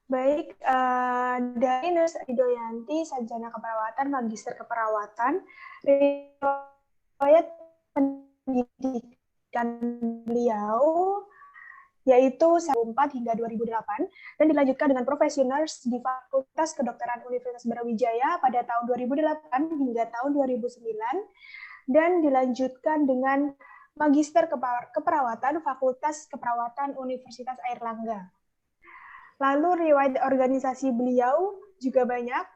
Baik, dari Nurse Ridoyanti, Sarjana Keperawatan, Magister Keperawatan, riwayat pendidikan beliau yaitu 2004 hingga 2008 dan dilanjutkan dengan profesional di Fakultas Kedokteran Universitas Brawijaya pada tahun 2008 hingga tahun 2009 dan dilanjutkan dengan Magister Keperawatan Fakultas Keperawatan Universitas Airlangga. Lalu riwayat organisasi beliau juga banyak.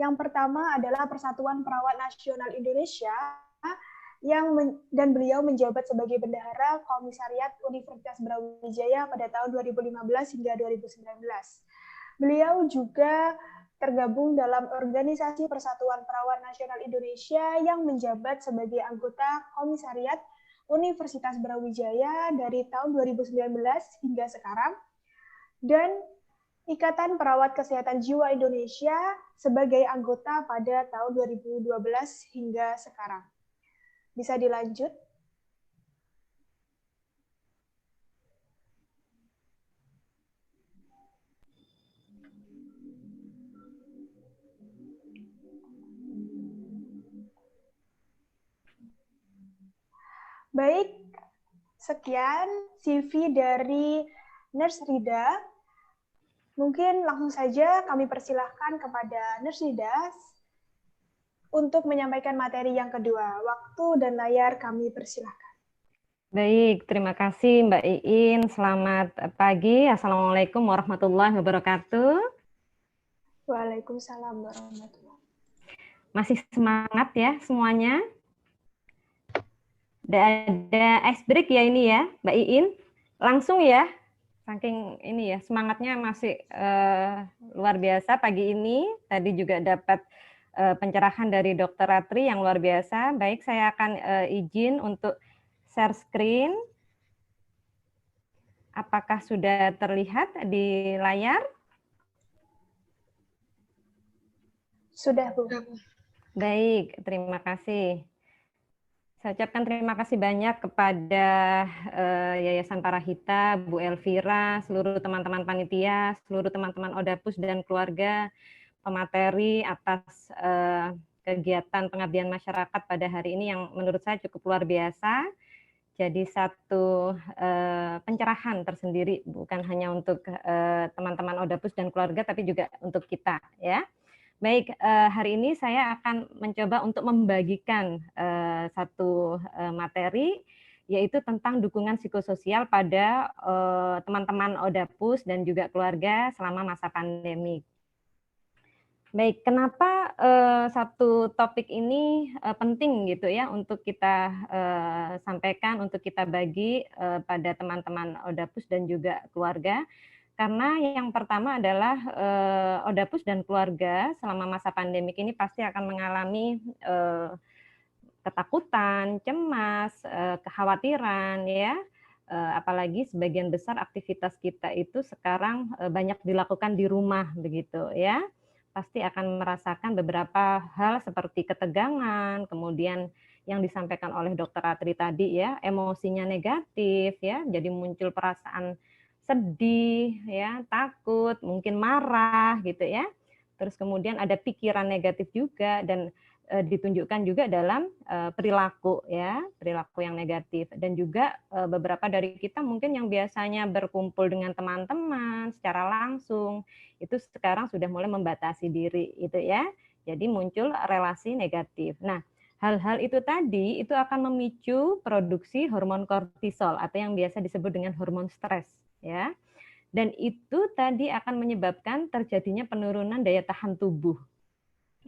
Yang pertama adalah Persatuan Perawat Nasional Indonesia dan beliau menjabat sebagai bendahara Komisariat Universitas Brawijaya pada tahun 2015 hingga 2019. Beliau juga tergabung dalam organisasi Persatuan Perawat Nasional Indonesia yang menjabat sebagai anggota Komisariat Universitas Brawijaya dari tahun 2019 hingga sekarang, dan Ikatan Perawat Kesehatan Jiwa Indonesia sebagai anggota pada tahun 2012 hingga sekarang. Bisa dilanjut? Baik, sekian CV dari Nurse Rida. Mungkin langsung saja kami persilahkan kepada Nurse Rida untuk menyampaikan materi yang kedua. Waktu dan layar kami persilahkan. Baik, terima kasih Mbak Iin. Selamat pagi. Assalamualaikum warahmatullahi wabarakatuh. Waalaikumsalam warahmatullahi wabarakatuh. Masih semangat ya semuanya? Ada ice break ya ini ya, Mbak Iin. Langsung ya, saking ini ya, semangatnya masih luar biasa pagi ini. Tadi juga dapat pencerahan dari Dr. Ratri yang luar biasa. Baik, saya akan izin untuk share screen. Apakah sudah terlihat di layar? Sudah, Bu. Baik, terima kasih. Saya ucapkan terima kasih banyak kepada Yayasan Parahita, Bu Elvira, seluruh teman-teman panitia, seluruh teman-teman Odapus dan keluarga, pemateri atas kegiatan pengabdian masyarakat pada hari ini yang menurut saya cukup luar biasa. Jadi satu pencerahan tersendiri, bukan hanya untuk teman-teman Odapus dan keluarga, tapi juga untuk kita, ya. Baik, hari ini saya akan mencoba untuk membagikan satu materi, yaitu tentang dukungan psikososial pada teman-teman Odapus dan juga keluarga selama masa pandemi. Baik, kenapa satu topik ini penting gitu ya untuk kita sampaikan, untuk kita bagi pada teman-teman Odapus dan juga keluarga. Karena yang pertama adalah Odapus dan keluarga selama masa pandemik ini pasti akan mengalami ketakutan, cemas, kekhawatiran ya. Apalagi sebagian besar aktivitas kita itu sekarang banyak dilakukan di rumah begitu ya. Pasti akan merasakan beberapa hal seperti ketegangan, kemudian yang disampaikan oleh Dr. Ratri tadi ya, emosinya negatif ya, jadi muncul perasaan sedih, ya, takut, mungkin marah gitu ya. Terus kemudian ada pikiran negatif juga dan ditunjukkan juga dalam perilaku ya, perilaku yang negatif. Dan juga beberapa dari kita mungkin yang biasanya berkumpul dengan teman-teman secara langsung itu sekarang sudah mulai membatasi diri itu ya. Jadi muncul relasi negatif. Nah, hal-hal itu tadi itu akan memicu produksi hormon kortisol atau yang biasa disebut dengan hormon stres ya. Dan itu tadi akan menyebabkan terjadinya penurunan daya tahan tubuh.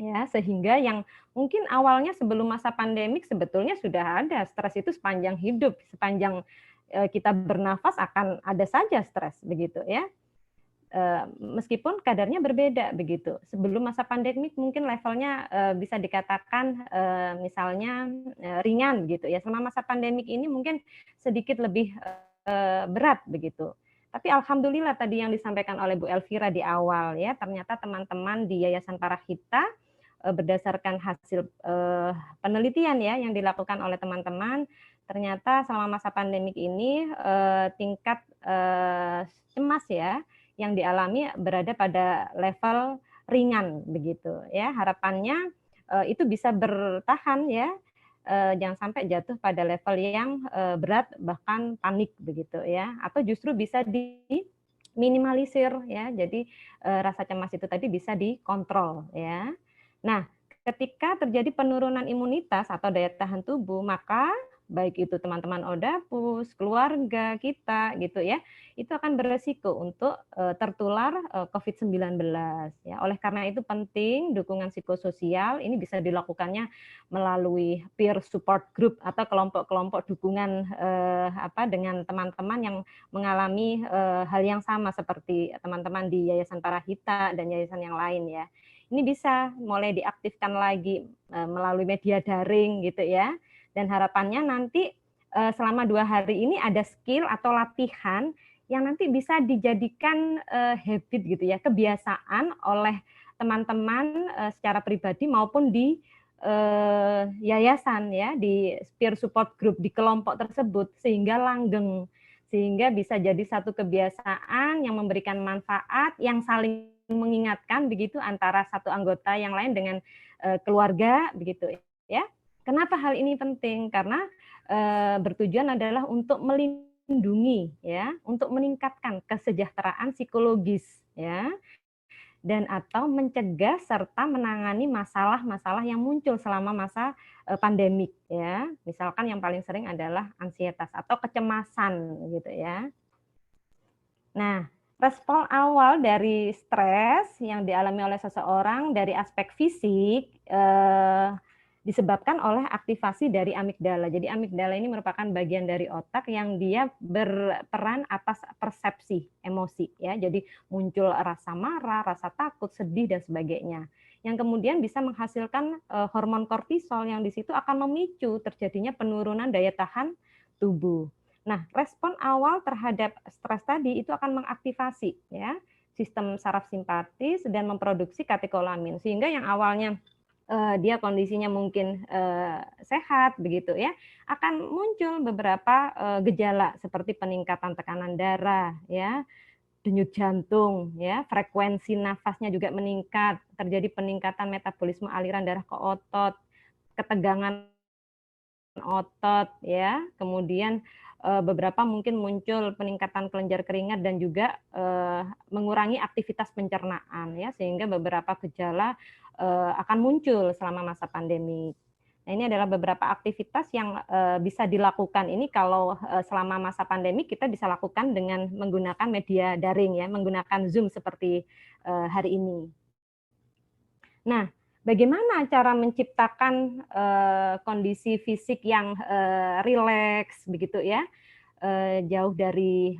Ya, sehingga yang mungkin awalnya sebelum masa pandemik sebetulnya sudah ada stres itu sepanjang hidup, sepanjang kita bernafas akan ada saja stres begitu ya. Meskipun kadarnya berbeda begitu. Sebelum masa pandemik mungkin levelnya bisa dikatakan misalnya ringan gitu ya. Selama masa pandemik ini mungkin sedikit lebih berat begitu. Tapi alhamdulillah tadi yang disampaikan oleh Bu Elvira di awal ya, ternyata teman-teman di Yayasan Parahita berdasarkan hasil penelitian ya yang dilakukan oleh teman-teman, ternyata selama masa pandemik ini tingkat cemas ya yang dialami berada pada level ringan begitu ya. Harapannya itu bisa bertahan ya, jangan sampai jatuh pada level yang berat bahkan panik begitu ya, atau justru bisa diminimalisir ya. Jadi rasa cemas itu tadi bisa dikontrol ya. Nah, ketika terjadi penurunan imunitas atau daya tahan tubuh, maka baik itu teman-teman Odapus, keluarga kita gitu ya, itu akan beresiko untuk tertular COVID-19 ya. Oleh karena itu penting dukungan psikososial ini bisa dilakukannya melalui peer support group atau kelompok-kelompok dukungan dengan teman-teman yang mengalami hal yang sama seperti teman-teman di Yayasan Parahita dan yayasan yang lain ya. Ini bisa mulai diaktifkan lagi melalui media daring gitu ya. Dan harapannya nanti selama 2 hari ini ada skill atau latihan yang nanti bisa dijadikan habit gitu ya, kebiasaan oleh teman-teman secara pribadi maupun di yayasan ya, di peer support group di kelompok tersebut sehingga langgeng, sehingga bisa jadi satu kebiasaan yang memberikan manfaat, yang saling mengingatkan begitu antara satu anggota yang lain dengan keluarga begitu ya. Kenapa hal ini penting? Karena bertujuan adalah untuk melindungi ya, untuk meningkatkan kesejahteraan psikologis ya, dan atau mencegah serta menangani masalah-masalah yang muncul selama masa pandemik ya. Misalkan yang paling sering adalah ansietas atau kecemasan gitu ya. Nah, respon awal dari stres yang dialami oleh seseorang dari aspek fisik disebabkan oleh aktivasi dari amigdala. Jadi amigdala ini merupakan bagian dari otak yang dia berperan atas persepsi emosi ya. Jadi muncul rasa marah, rasa takut, sedih dan sebagainya. Yang kemudian bisa menghasilkan hormon kortisol yang di situ akan memicu terjadinya penurunan daya tahan tubuh. Nah, respon awal terhadap stres tadi itu akan mengaktifasi ya sistem saraf simpatis dan memproduksi katekolamin sehingga yang awalnya dia kondisinya mungkin sehat begitu ya, akan muncul beberapa gejala seperti peningkatan tekanan darah ya, denyut jantung ya, frekuensi nafasnya juga meningkat, terjadi peningkatan metabolisme aliran darah ke otot, ketegangan otot ya, kemudian beberapa mungkin muncul peningkatan kelenjar keringat dan juga mengurangi aktivitas pencernaan ya, sehingga beberapa gejala akan muncul selama masa pandemi. Nah, ini adalah beberapa aktivitas yang bisa dilakukan ini kalau selama masa pandemi kita bisa lakukan dengan menggunakan media daring ya, menggunakan Zoom seperti hari ini. Nah, bagaimana cara menciptakan kondisi fisik yang rileks begitu ya, jauh dari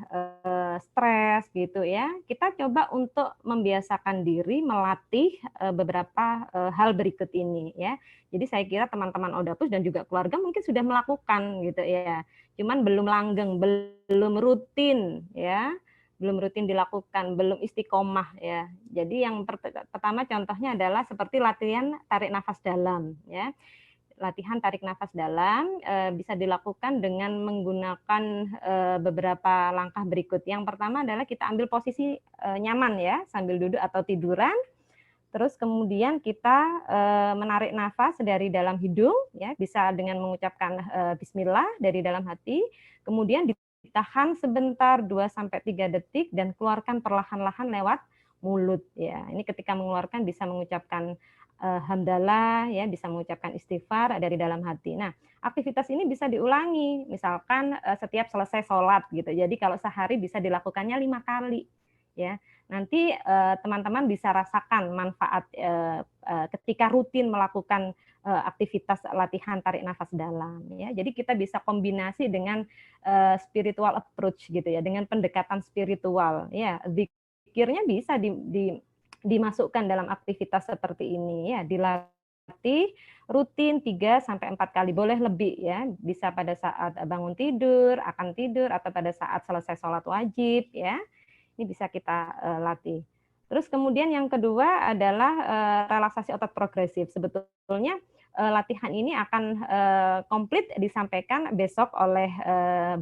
stres gitu ya. Kita coba untuk membiasakan diri melatih beberapa hal berikut ini ya. Jadi saya kira teman-teman Odapus dan juga keluarga mungkin sudah melakukan gitu ya. Cuman belum langgeng, belum rutin ya. Belum rutin dilakukan, belum istiqomah ya. Jadi yang pertama contohnya adalah seperti latihan tarik nafas dalam ya. Latihan tarik nafas dalam bisa dilakukan dengan menggunakan beberapa langkah berikut. Yang pertama adalah kita ambil posisi nyaman ya, sambil duduk atau tiduran. Terus kemudian kita menarik nafas dari dalam hidung ya, bisa dengan mengucapkan bismillah dari dalam hati. Kemudian ditahan sebentar 2 sampai 3 detik dan keluarkan perlahan-lahan lewat mulut ya. Ini ketika mengeluarkan bisa mengucapkan hamdalah ya, bisa mengucapkan istighfar dari dalam hati. Nah, aktivitas ini bisa diulangi misalkan setiap selesai sholat gitu. Jadi kalau sehari bisa dilakukannya 5 kali ya. Nanti teman-teman bisa rasakan manfaat ketika rutin melakukan aktivitas latihan tarik nafas dalam ya. Jadi kita bisa kombinasi dengan spiritual approach gitu ya, dengan pendekatan spiritual ya. Zikirnya bisa dimasukkan dalam aktivitas seperti ini ya, dilatih rutin 3 sampai 4 kali, boleh lebih ya. Bisa pada saat bangun tidur, akan tidur atau pada saat selesai sholat wajib ya. Ini bisa kita latih. Terus kemudian yang kedua adalah relaksasi otot progresif. Sebetulnya latihan ini akan komplit disampaikan besok oleh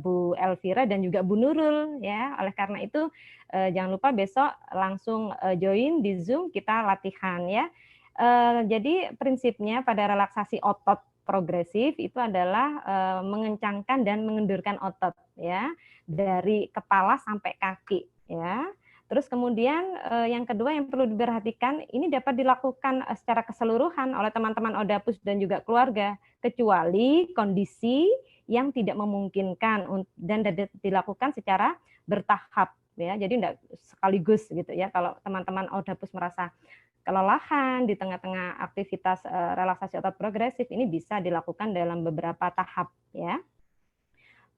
Bu Elvira dan juga Bu Nurul ya. Oleh karena itu jangan lupa besok langsung join di Zoom, kita latihan ya. Jadi prinsipnya pada relaksasi otot progresif itu adalah mengencangkan dan mengendurkan otot ya, dari kepala sampai kaki ya. Terus kemudian yang kedua yang perlu diperhatikan, ini dapat dilakukan secara keseluruhan oleh teman-teman Odapus dan juga keluarga, kecuali kondisi yang tidak memungkinkan dan dilakukan secara bertahap ya. Jadi tidak sekaligus gitu ya. Kalau teman-teman Odapus merasa kelelahan di tengah-tengah aktivitas relaksasi otot progresif, ini bisa dilakukan dalam beberapa tahap ya.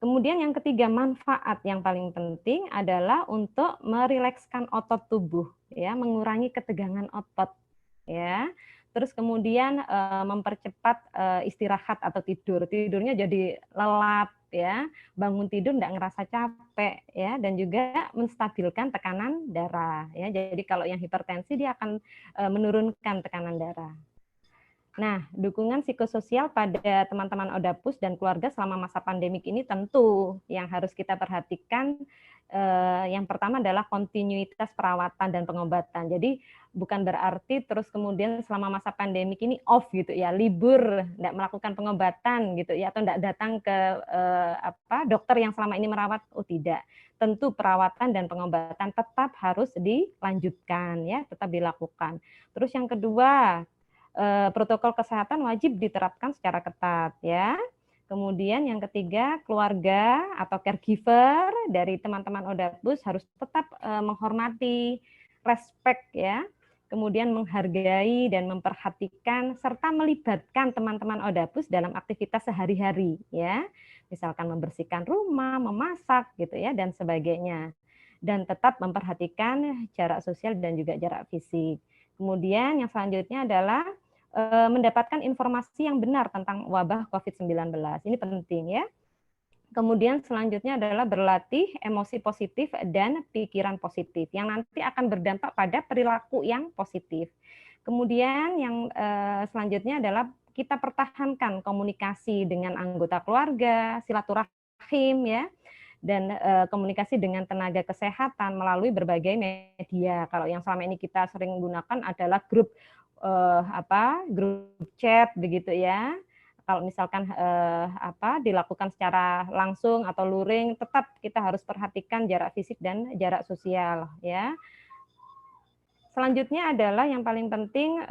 Kemudian yang ketiga, manfaat yang paling penting adalah untuk merilekskan otot tubuh ya, mengurangi ketegangan otot ya. Terus kemudian mempercepat istirahat atau tidur. Tidurnya jadi lelap ya, bangun tidur enggak ngerasa capek ya, dan juga menstabilkan tekanan darah ya. Jadi kalau yang hipertensi dia akan menurunkan tekanan darah. Nah, dukungan psikososial pada teman-teman Odapus dan keluarga selama masa pandemik ini tentu yang harus kita perhatikan. Yang pertama adalah kontinuitas perawatan dan pengobatan. Jadi bukan berarti terus kemudian selama masa pandemik ini off gitu ya, libur, tidak melakukan pengobatan gitu ya, atau tidak datang ke dokter yang selama ini merawat. Oh tidak, tentu perawatan dan pengobatan tetap harus dilanjutkan ya, tetap dilakukan. Terus yang kedua, protokol kesehatan wajib diterapkan secara ketat ya. Kemudian yang ketiga, keluarga atau caregiver dari teman-teman Odapus harus tetap menghormati, respect ya. Kemudian menghargai dan memperhatikan serta melibatkan teman-teman Odapus dalam aktivitas sehari-hari ya. Misalkan membersihkan rumah, memasak gitu ya dan sebagainya. Dan tetap memperhatikan jarak sosial dan juga jarak fisik. Kemudian yang selanjutnya adalah mendapatkan informasi yang benar tentang wabah COVID-19. Ini penting ya. Kemudian selanjutnya adalah berlatih emosi positif dan pikiran positif yang nanti akan berdampak pada perilaku yang positif. Kemudian yang selanjutnya adalah kita pertahankan komunikasi dengan anggota keluarga, silaturahim ya, dan komunikasi dengan tenaga kesehatan melalui berbagai media. Kalau yang selama ini kita sering gunakan adalah grup chat begitu ya. Kalau misalkan dilakukan secara langsung atau luring, tetap kita harus perhatikan jarak fisik dan jarak sosial ya. Selanjutnya adalah yang paling penting,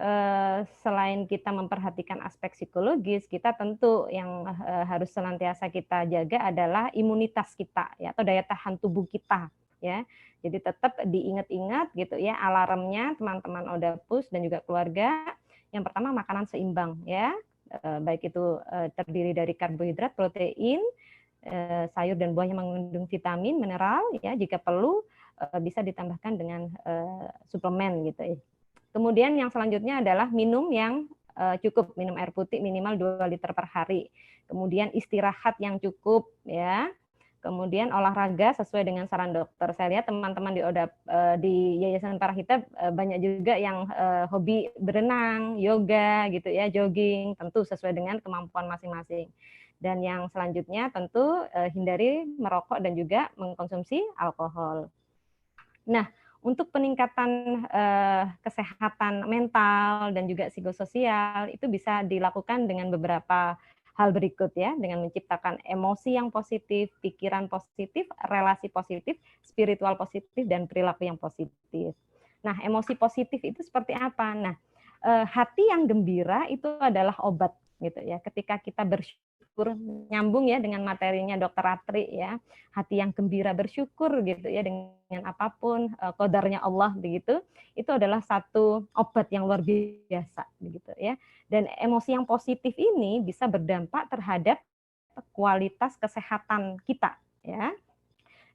selain kita memperhatikan aspek psikologis, kita tentu yang harus senantiasa kita jaga adalah imunitas kita ya, atau daya tahan tubuh kita ya. Jadi tetap diingat-ingat gitu ya alarmnya teman-teman Odapus dan juga keluarga. Yang pertama makanan seimbang ya, baik itu terdiri dari karbohidrat, protein, sayur dan buah yang mengandung vitamin, mineral ya, jika perlu bisa ditambahkan dengan suplemen gitu ya. Kemudian yang selanjutnya adalah minum yang cukup, minum air putih minimal 2 liter per hari. Kemudian istirahat yang cukup ya. Kemudian olahraga sesuai dengan saran dokter. Saya lihat teman-teman di Yayasan Parahita banyak juga yang hobi berenang, yoga gitu ya, jogging, tentu sesuai dengan kemampuan masing-masing. Dan yang selanjutnya tentu hindari merokok dan juga mengkonsumsi alkohol. Nah, untuk peningkatan kesehatan mental dan juga psikososial itu bisa dilakukan dengan beberapa hal berikut ya, dengan menciptakan emosi yang positif, pikiran positif, relasi positif, spiritual positif, dan perilaku yang positif. Nah, emosi positif itu seperti apa? Nah, hati yang gembira itu adalah obat gitu ya. Ketika kita bersyukur, nyambung ya dengan materinya Dr. Ratri ya, hati yang gembira bersyukur gitu ya dengan apapun qadarnya Allah begitu, itu adalah satu obat yang luar biasa begitu ya. Dan emosi yang positif ini bisa berdampak terhadap kualitas kesehatan kita ya.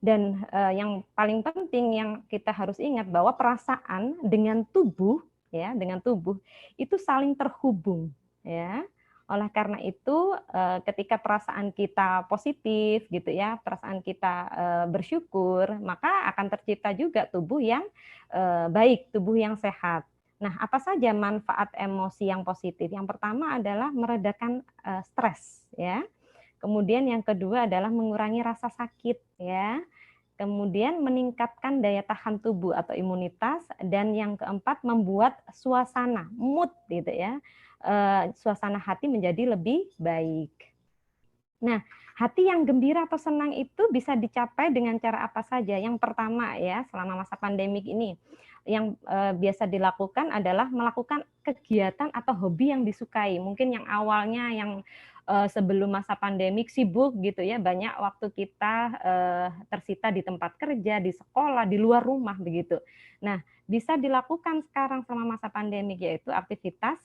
Dan yang paling penting yang kita harus ingat bahwa perasaan dengan tubuh ya, dengan tubuh itu saling terhubung ya. Oleh karena itu ketika perasaan kita positif gitu ya, perasaan kita bersyukur, maka akan tercipta juga tubuh yang baik, tubuh yang sehat. Nah, apa saja manfaat emosi yang positif? Yang pertama adalah meredakan stres, ya. Kemudian yang kedua adalah mengurangi rasa sakit, ya. Kemudian meningkatkan daya tahan tubuh atau imunitas, dan yang keempat membuat suasana, mood gitu ya, suasana hati menjadi lebih baik. Nah, hati yang gembira atau senang itu bisa dicapai dengan cara apa saja? Yang pertama ya, selama masa pandemik ini, yang biasa dilakukan adalah melakukan kegiatan atau hobi yang disukai. Mungkin yang awalnya yang sebelum masa pandemik sibuk gitu ya, banyak waktu kita tersita di tempat kerja, di sekolah, di luar rumah begitu. Nah, bisa dilakukan sekarang selama masa pandemik, yaitu aktivitas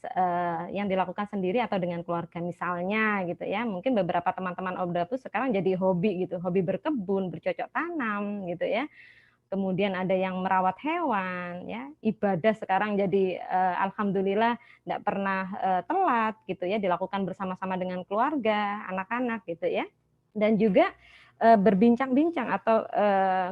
yang dilakukan sendiri atau dengan keluarga misalnya gitu ya. Mungkin beberapa teman-teman Obdapus sekarang jadi hobi gitu, hobi berkebun, bercocok tanam gitu ya. Kemudian ada yang merawat hewan ya. Ibadah sekarang jadi alhamdulillah tidak pernah telat gitu ya, dilakukan bersama-sama dengan keluarga, anak-anak gitu ya. Dan juga berbincang-bincang atau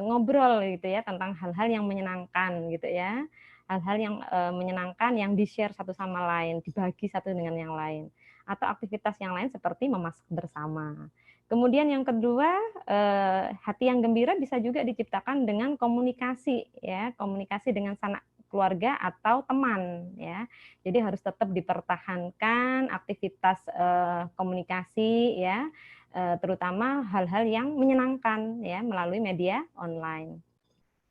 ngobrol gitu ya tentang hal-hal yang menyenangkan gitu ya, hal-hal yang menyenangkan yang di-share satu sama lain, dibagi satu dengan yang lain, atau aktivitas yang lain seperti memasak bersama. Kemudian yang kedua, hati yang gembira bisa juga diciptakan dengan komunikasi ya, komunikasi dengan sanak keluarga atau teman ya. Jadi harus tetap dipertahankan aktivitas komunikasi ya, terutama hal-hal yang menyenangkan ya melalui media online.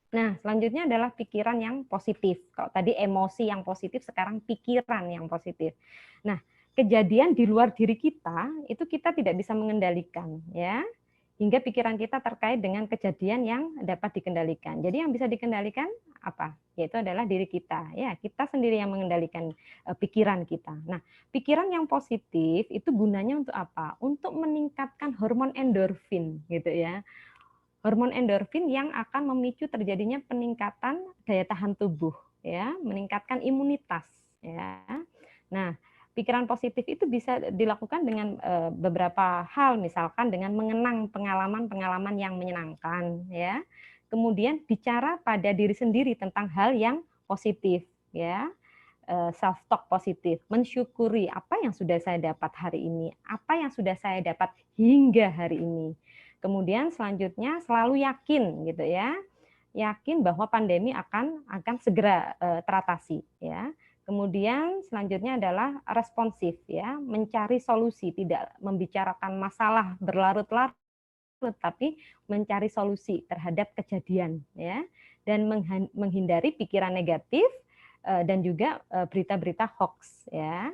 Nah, selanjutnya adalah pikiran yang positif. Kalau tadi emosi yang positif, sekarang pikiran yang positif. Nah, kejadian di luar diri kita itu kita tidak bisa mengendalikan ya. Hingga pikiran kita terkait dengan kejadian yang dapat dikendalikan. Jadi yang bisa dikendalikan apa? Yaitu adalah diri kita. Ya, kita sendiri yang mengendalikan pikiran kita. Nah, pikiran yang positif itu gunanya untuk apa? Untuk meningkatkan hormon endorfin gitu ya. Hormon endorfin yang akan memicu terjadinya peningkatan daya tahan tubuh ya, meningkatkan imunitas ya. Nah, pikiran positif itu bisa dilakukan dengan beberapa hal, misalkan dengan mengenang pengalaman-pengalaman yang menyenangkan ya. Kemudian bicara pada diri sendiri tentang hal yang positif ya. Self talk positif, mensyukuri apa yang sudah saya dapat hari ini, apa yang sudah saya dapat hingga hari ini. Kemudian selanjutnya selalu yakin gitu ya, yakin bahwa pandemi akan segera teratasi ya. Kemudian selanjutnya adalah responsif ya, mencari solusi, tidak membicarakan masalah berlarut-larut, tapi mencari solusi terhadap kejadian ya, dan menghindari pikiran negatif dan juga berita-berita hoax ya.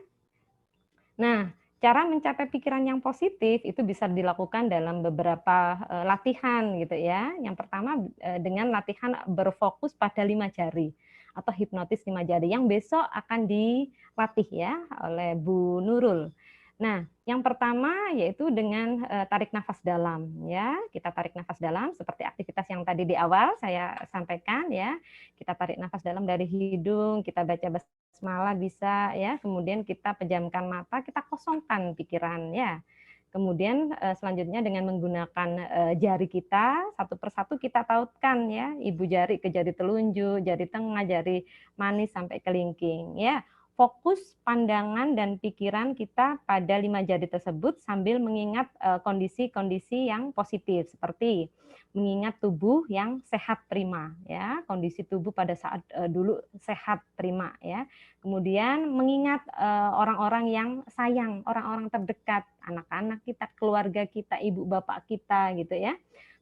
Nah, cara mencapai pikiran yang positif itu bisa dilakukan dalam beberapa latihan gitu ya. Yang pertama dengan latihan berfokus pada 5 jari atau hipnotis 5 jari yang besok akan dilatih ya oleh Bu Nurul. Nah, yang pertama yaitu dengan tarik nafas dalam ya. Kita tarik nafas dalam seperti aktivitas yang tadi di awal saya sampaikan ya. Kita tarik nafas dalam dari hidung, kita baca basmalah bisa ya. Kemudian kita pejamkan mata, kita kosongkan pikiran ya. Kemudian selanjutnya dengan menggunakan jari kita satu persatu kita tautkan ya, ibu jari ke jari telunjuk, jari tengah, jari manis sampai kelingking ya. Fokus pandangan dan pikiran kita pada 5 jari tersebut sambil mengingat kondisi-kondisi yang positif seperti mengingat tubuh yang sehat prima ya, kondisi tubuh pada saat dulu sehat prima ya. Kemudian mengingat orang-orang yang sayang, orang-orang terdekat, anak-anak kita, keluarga kita, ibu bapak kita gitu ya.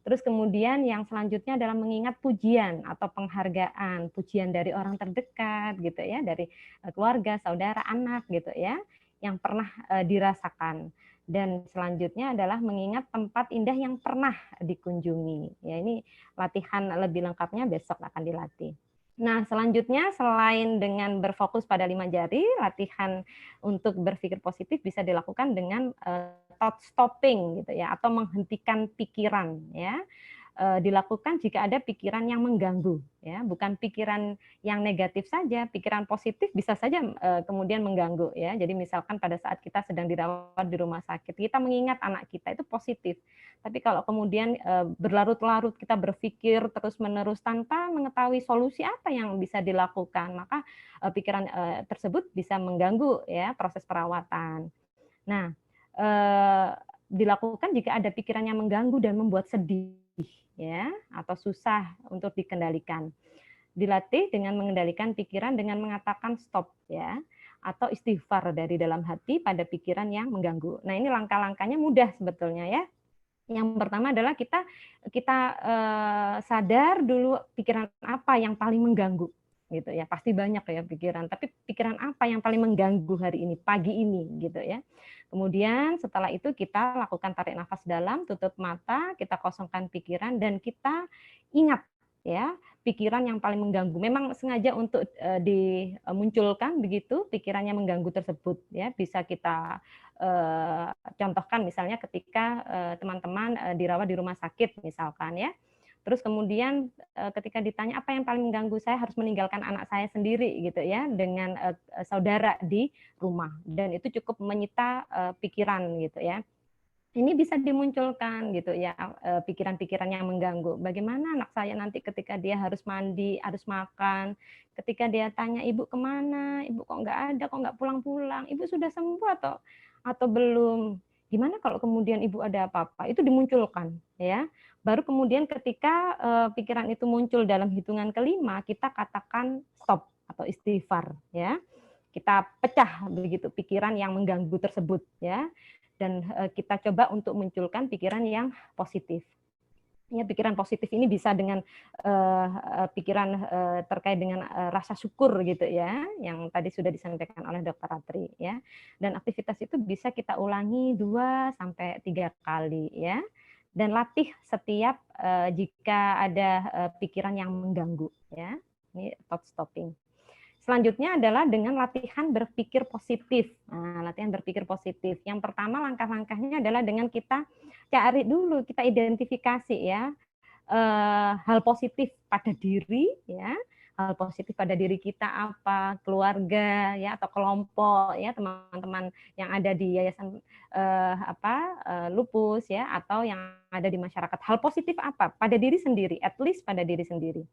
Terus kemudian yang selanjutnya adalah mengingat pujian atau penghargaan, pujian dari orang terdekat gitu ya, dari keluarga, saudara, anak gitu ya, yang pernah dirasakan. Dan selanjutnya adalah mengingat tempat indah yang pernah dikunjungi. Ya, ini latihan lebih lengkapnya besok akan dilatih. Nah, selanjutnya selain dengan berfokus pada 5 jari, latihan untuk berpikir positif bisa dilakukan dengan thought stopping gitu ya, atau menghentikan pikiran ya. dilakukan jika ada pikiran yang mengganggu, ya, bukan pikiran yang negatif saja, pikiran positif bisa saja kemudian mengganggu, ya. Jadi misalkan pada saat kita sedang dirawat di rumah sakit, kita mengingat anak kita itu positif. Tapi kalau kemudian berlarut-larut kita berpikir terus-menerus tanpa mengetahui solusi apa yang bisa dilakukan, maka pikiran tersebut bisa mengganggu, ya, proses perawatan. Nah, dilakukan jika ada pikiran yang mengganggu dan membuat sedih, ya, atau susah untuk dikendalikan. Dilatih dengan mengendalikan pikiran dengan mengatakan stop, ya, atau istighfar dari dalam hati pada pikiran yang mengganggu. Nah, ini langkah-langkahnya mudah sebetulnya, ya. Yang pertama adalah kita sadar dulu pikiran apa yang paling mengganggu, gitu ya. Pasti banyak ya pikiran, tapi pikiran apa yang paling mengganggu hari ini, pagi ini, gitu ya. Kemudian setelah itu kita lakukan tarik nafas dalam, tutup mata, kita kosongkan pikiran dan kita ingat, ya, pikiran yang paling mengganggu. Memang sengaja untuk dimunculkan begitu pikirannya mengganggu tersebut, ya. Bisa kita contohkan misalnya ketika teman-teman dirawat di rumah sakit misalkan, ya. Terus kemudian ketika ditanya apa yang paling mengganggu, saya harus meninggalkan anak saya sendiri gitu ya dengan saudara di rumah, dan itu cukup menyita pikiran gitu ya. Ini bisa dimunculkan gitu ya pikiran-pikiran yang mengganggu. Bagaimana anak saya nanti ketika dia harus mandi, harus makan, ketika dia tanya ibu kemana, ibu kok nggak ada, kok nggak pulang-pulang, ibu sudah sembuh atau belum? Gimana kalau kemudian ibu ada apa-apa? Itu dimunculkan ya. Baru kemudian ketika pikiran itu muncul dalam hitungan kelima, kita katakan stop atau istighfar ya. Kita pecah begitu pikiran yang mengganggu tersebut ya. Dan kita coba untuk munculkan pikiran yang positif. Ya, pikiran positif ini bisa dengan pikiran terkait dengan rasa syukur gitu ya, yang tadi sudah disampaikan oleh Dr. Ratri ya. Dan aktivitas itu bisa kita ulangi 2 sampai 3 kali ya. Dan latih setiap jika ada pikiran yang mengganggu ya. Ini thought stopping. Selanjutnya adalah dengan latihan berpikir positif. Nah, latihan berpikir positif. Yang pertama langkah-langkahnya adalah dengan kita cari dulu, kita identifikasi ya hal positif pada diri ya, hal positif pada diri kita apa, keluarga ya atau kelompok ya, teman-teman yang ada di yayasan lupus ya atau yang ada di masyarakat. Hal positif apa? Pada diri sendiri, at least pada diri sendiri.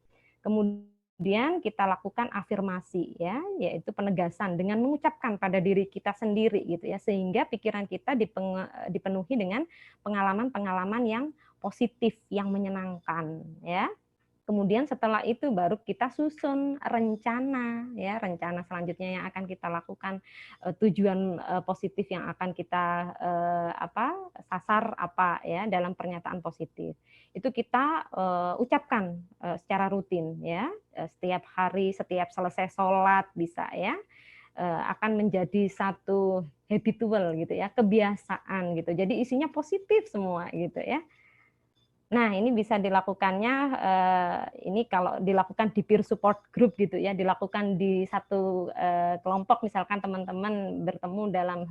Kemudian kita lakukan afirmasi ya, yaitu penegasan dengan mengucapkan pada diri kita sendiri gitu ya, sehingga pikiran kita dipenuhi dengan pengalaman-pengalaman yang positif, yang menyenangkan ya. Kemudian setelah itu baru kita susun rencana ya, rencana selanjutnya yang akan kita lakukan, tujuan positif yang akan kita sasar apa ya dalam pernyataan positif. Itu kita ucapkan secara rutin ya, setiap hari, setiap selesai sholat bisa ya, akan menjadi satu habitual gitu ya, kebiasaan gitu. Jadi isinya positif semua gitu ya. Nah, ini bisa dilakukannya, ini kalau dilakukan di peer support group gitu ya, dilakukan di satu kelompok, misalkan teman-teman bertemu dalam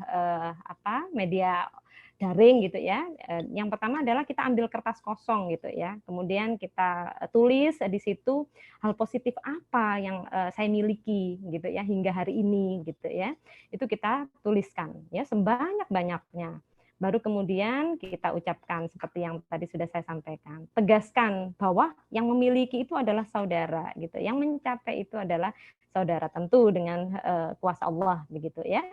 media daring gitu ya. Yang pertama adalah kita ambil kertas kosong gitu ya, kemudian kita tulis di situ hal positif apa yang saya miliki gitu ya hingga hari ini gitu ya. Itu kita tuliskan ya sebanyak-banyaknya. Baru kemudian kita ucapkan seperti yang tadi sudah saya sampaikan. Tegaskan bahwa yang memiliki itu adalah saudara gitu. Yang mencapai itu adalah saudara, tentu dengan kuasa Allah begitu ya.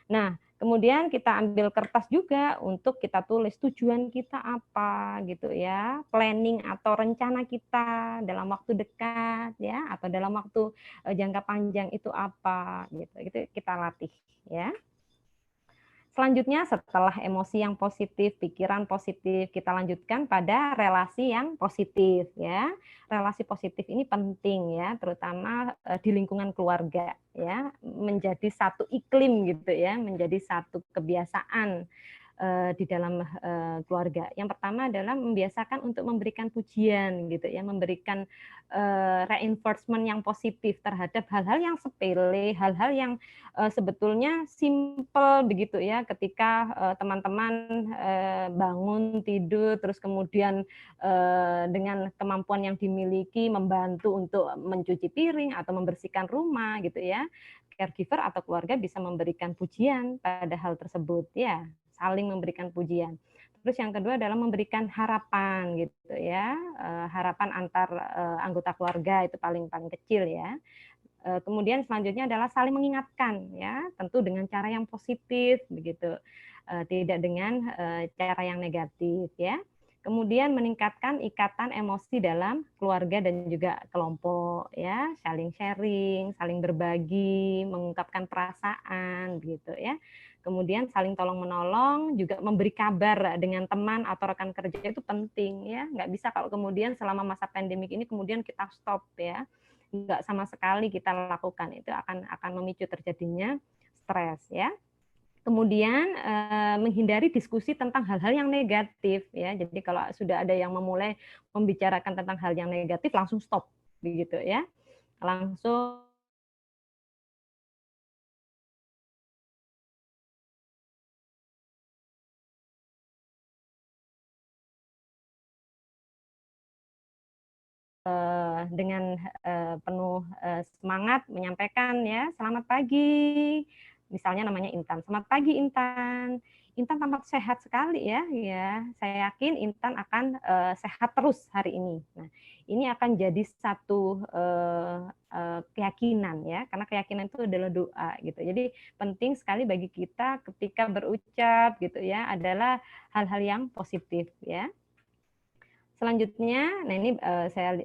Nah, kemudian kita ambil kertas juga untuk kita tulis tujuan kita apa gitu ya, planning atau rencana kita dalam waktu dekat ya atau dalam waktu jangka panjang itu apa gitu. Itu kita latih ya. Selanjutnya setelah emosi yang positif, pikiran positif, kita lanjutkan pada relasi yang positif ya. Relasi positif ini penting ya, terutama di lingkungan keluarga ya, menjadi satu iklim gitu ya, menjadi satu kebiasaan di dalam keluarga. Yang pertama adalah membiasakan untuk memberikan pujian gitu ya, memberikan reinforcement yang positif terhadap hal-hal yang sepele, hal-hal yang sebetulnya simple begitu ya, ketika teman-teman bangun tidur terus kemudian dengan kemampuan yang dimiliki membantu untuk mencuci piring atau membersihkan rumah gitu ya, caregiver atau keluarga bisa memberikan pujian pada hal tersebut ya, saling memberikan pujian. Terus yang kedua adalah memberikan harapan gitu ya, harapan antar anggota keluarga itu paling kecil ya. Kemudian selanjutnya adalah saling mengingatkan ya, tentu dengan cara yang positif begitu, tidak dengan cara yang negatif ya. Kemudian meningkatkan ikatan emosi dalam keluarga dan juga kelompok ya, saling sharing, saling berbagi, mengungkapkan perasaan gitu ya. Kemudian saling tolong-menolong, juga memberi kabar dengan teman atau rekan kerja itu penting ya. Nggak bisa kalau kemudian selama masa pandemik ini kemudian kita stop ya. Nggak sama sekali kita lakukan, itu akan memicu terjadinya stres ya. Kemudian menghindari diskusi tentang hal-hal yang negatif ya. Jadi kalau sudah ada yang memulai membicarakan tentang hal yang negatif langsung stop begitu ya. Langsung dengan penuh semangat menyampaikan ya, selamat pagi. Misalnya namanya Intan. Selamat pagi Intan. Intan tampak sehat sekali ya. Ya, saya yakin Intan akan sehat terus hari ini. Nah, ini akan jadi satu keyakinan ya, karena keyakinan itu adalah doa gitu. Jadi penting sekali bagi kita ketika berucap gitu ya, adalah hal-hal yang positif ya. Selanjutnya, nah ini saya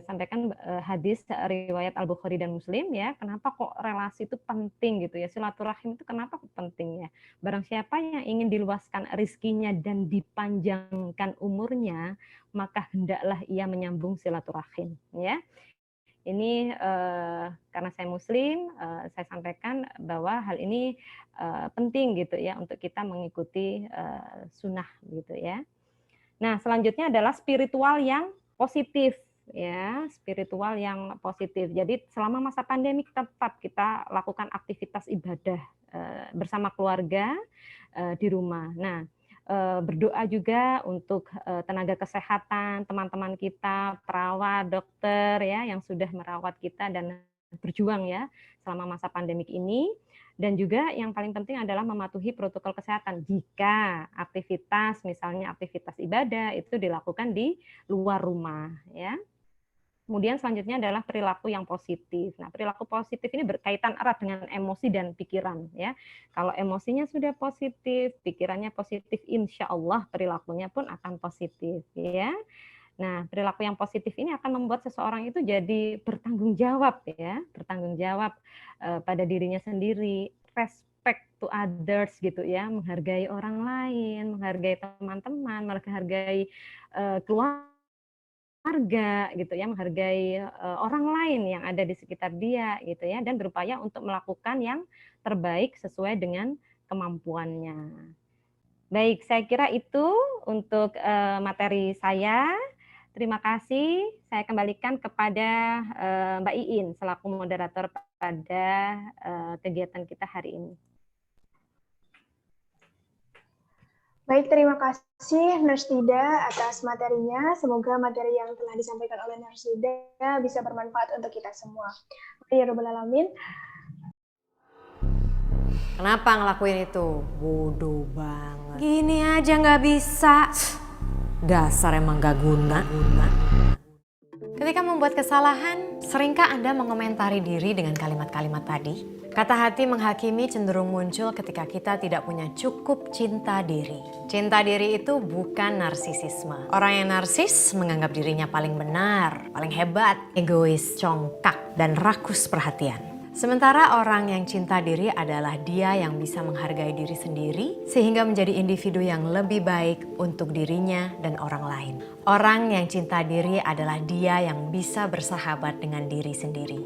sampaikan hadis riwayat Al-Bukhari dan Muslim ya. Kenapa kok relasi itu penting gitu ya? Silaturahim itu kenapa penting ya? Barang siapa yang ingin diluaskan rezekinya dan dipanjangkan umurnya, maka hendaklah ia menyambung silaturahim ya. Ini karena saya Muslim, saya sampaikan bahwa hal ini penting gitu ya untuk kita mengikuti sunnah gitu ya. Nah, selanjutnya adalah spiritual yang positif ya, spiritual yang positif. Jadi selama masa pandemi tetap kita lakukan aktivitas ibadah bersama keluarga di rumah. Nah, berdoa juga untuk tenaga kesehatan, teman-teman kita, perawat, dokter ya yang sudah merawat kita dan berjuang ya selama masa pandemik ini. Dan juga yang paling penting adalah mematuhi protokol kesehatan jika aktivitas, misalnya aktivitas ibadah itu dilakukan di luar rumah ya. Kemudian selanjutnya adalah perilaku yang positif. Nah, perilaku positif ini berkaitan erat dengan emosi dan pikiran ya. Kalau emosinya sudah positif, pikirannya positif, insya Allah perilakunya pun akan positif ya. Nah, perilaku yang positif ini akan membuat seseorang itu jadi bertanggung jawab ya, bertanggung jawab pada dirinya sendiri, respect to others gitu ya, menghargai orang lain, menghargai teman-teman, menghargai keluarga gitu ya, menghargai orang lain yang ada di sekitar dia gitu ya, dan berupaya untuk melakukan yang terbaik sesuai dengan kemampuannya. Baik, saya kira itu untuk materi saya. Terima kasih. Saya kembalikan kepada Mbak Iin selaku moderator pada kegiatan kita hari ini. Baik, terima kasih Nurstida atas materinya. Semoga materi yang telah disampaikan oleh Nurstida bisa bermanfaat untuk kita semua. Ya Rabbal Alamin. Kenapa ngelakuin itu? Bodoh banget. Gini aja nggak bisa. Dasar emang gak guna. Ketika membuat kesalahan, seringkah Anda mengomentari diri dengan kalimat-kalimat tadi? Kata hati menghakimi cenderung muncul ketika kita tidak punya cukup cinta diri. Cinta diri itu bukan narsisisme. Orang yang narsis menganggap dirinya paling benar, paling hebat, egois, congkak, dan rakus perhatian. Sementara orang yang cinta diri adalah dia yang bisa menghargai diri sendiri sehingga menjadi individu yang lebih baik untuk dirinya dan orang lain. Orang yang cinta diri adalah dia yang bisa bersahabat dengan diri sendiri.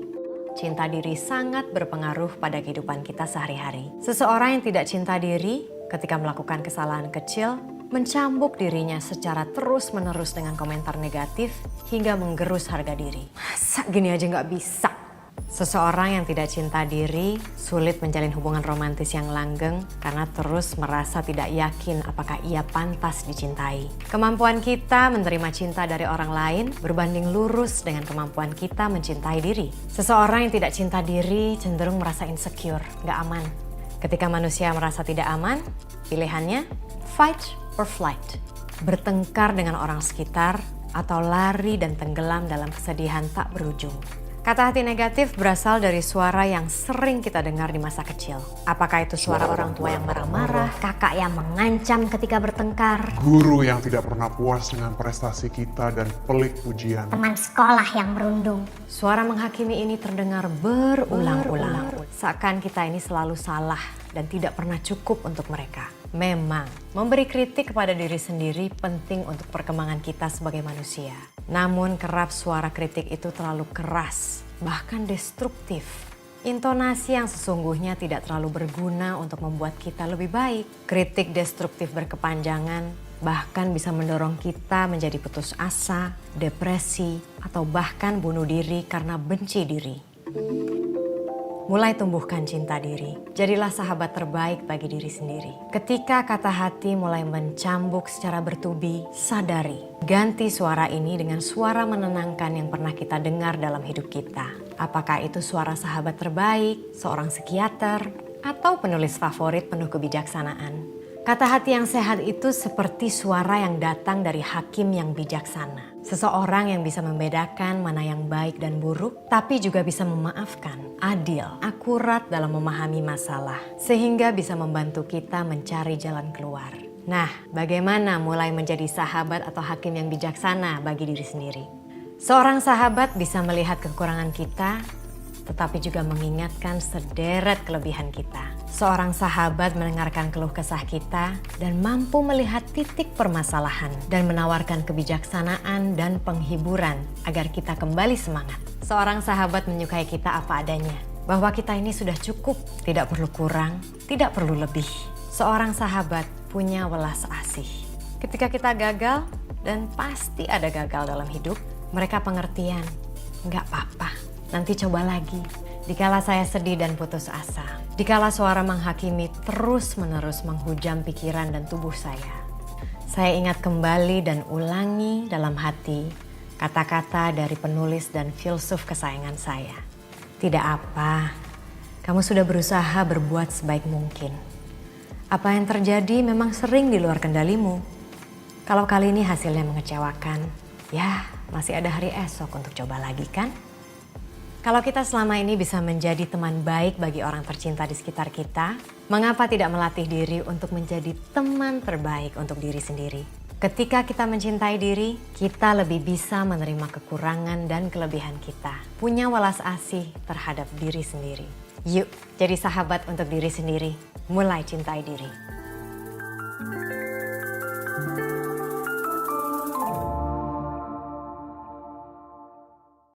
Cinta diri sangat berpengaruh pada kehidupan kita sehari-hari. Seseorang yang tidak cinta diri ketika melakukan kesalahan kecil, mencambuk dirinya secara terus-menerus dengan komentar negatif hingga menggerus harga diri. Masa gini aja nggak bisa? Seseorang yang tidak cinta diri sulit menjalin hubungan romantis yang langgeng karena terus merasa tidak yakin apakah ia pantas dicintai. Kemampuan kita menerima cinta dari orang lain berbanding lurus dengan kemampuan kita mencintai diri. Seseorang yang tidak cinta diri cenderung merasa insecure, nggak aman. Ketika manusia merasa tidak aman, pilihannya fight or flight. Bertengkar dengan orang sekitar atau lari dan tenggelam dalam kesedihan tak berujung. Kata hati negatif berasal dari suara yang sering kita dengar di masa kecil. Apakah itu suara orang tua yang marah-marah, kakak yang mengancam ketika bertengkar, guru yang tidak pernah puas dengan prestasi kita dan pelik pujian, teman sekolah yang merundung. Suara menghakimi ini terdengar berulang-ulang. Seakan kita ini selalu salah dan tidak pernah cukup untuk mereka. Memang, memberi kritik kepada diri sendiri penting untuk perkembangan kita sebagai manusia. Namun kerap suara kritik itu terlalu keras, bahkan destruktif. Intonasi yang sesungguhnya tidak terlalu berguna untuk membuat kita lebih baik. Kritik destruktif berkepanjangan bahkan bisa mendorong kita menjadi putus asa, depresi, atau bahkan bunuh diri karena benci diri. Mulai tumbuhkan cinta diri. Jadilah sahabat terbaik bagi diri sendiri. Ketika kata hati mulai mencambuk secara bertubi, sadari. Ganti suara ini dengan suara menenangkan yang pernah kita dengar dalam hidup kita. Apakah itu suara sahabat terbaik, seorang psikiater, atau penulis favorit penuh kebijaksanaan? Kata hati yang sehat itu seperti suara yang datang dari hakim yang bijaksana. Seseorang yang bisa membedakan mana yang baik dan buruk, tapi juga bisa memaafkan, adil, akurat dalam memahami masalah, sehingga bisa membantu kita mencari jalan keluar. Nah, bagaimana mulai menjadi sahabat atau hakim yang bijaksana bagi diri sendiri? Seorang sahabat bisa melihat kekurangan kita, tetapi juga mengingatkan sederet kelebihan kita. Seorang sahabat mendengarkan keluh kesah kita dan mampu melihat titik permasalahan dan menawarkan kebijaksanaan dan penghiburan agar kita kembali semangat. Seorang sahabat menyukai kita apa adanya, bahwa kita ini sudah cukup, tidak perlu kurang, tidak perlu lebih. Seorang sahabat punya welas asih. Ketika kita gagal, dan pasti ada gagal dalam hidup, mereka pengertian, nggak apa-apa, nanti coba lagi. Dikala saya sedih dan putus asa, dikala suara menghakimi terus-menerus menghujam pikiran dan tubuh saya ingat kembali dan ulangi dalam hati kata-kata dari penulis dan filsuf kesayangan saya. Tidak apa, kamu sudah berusaha berbuat sebaik mungkin. Apa yang terjadi memang sering di luar kendalimu. Kalau kali ini hasilnya mengecewakan, ya masih ada hari esok untuk coba lagi kan? Kalau kita selama ini bisa menjadi teman baik bagi orang tercinta di sekitar kita, mengapa tidak melatih diri untuk menjadi teman terbaik untuk diri sendiri? Ketika kita mencintai diri, kita lebih bisa menerima kekurangan dan kelebihan kita. Punya welas asih terhadap diri sendiri. Yuk, jadi sahabat untuk diri sendiri. Mulai cintai diri.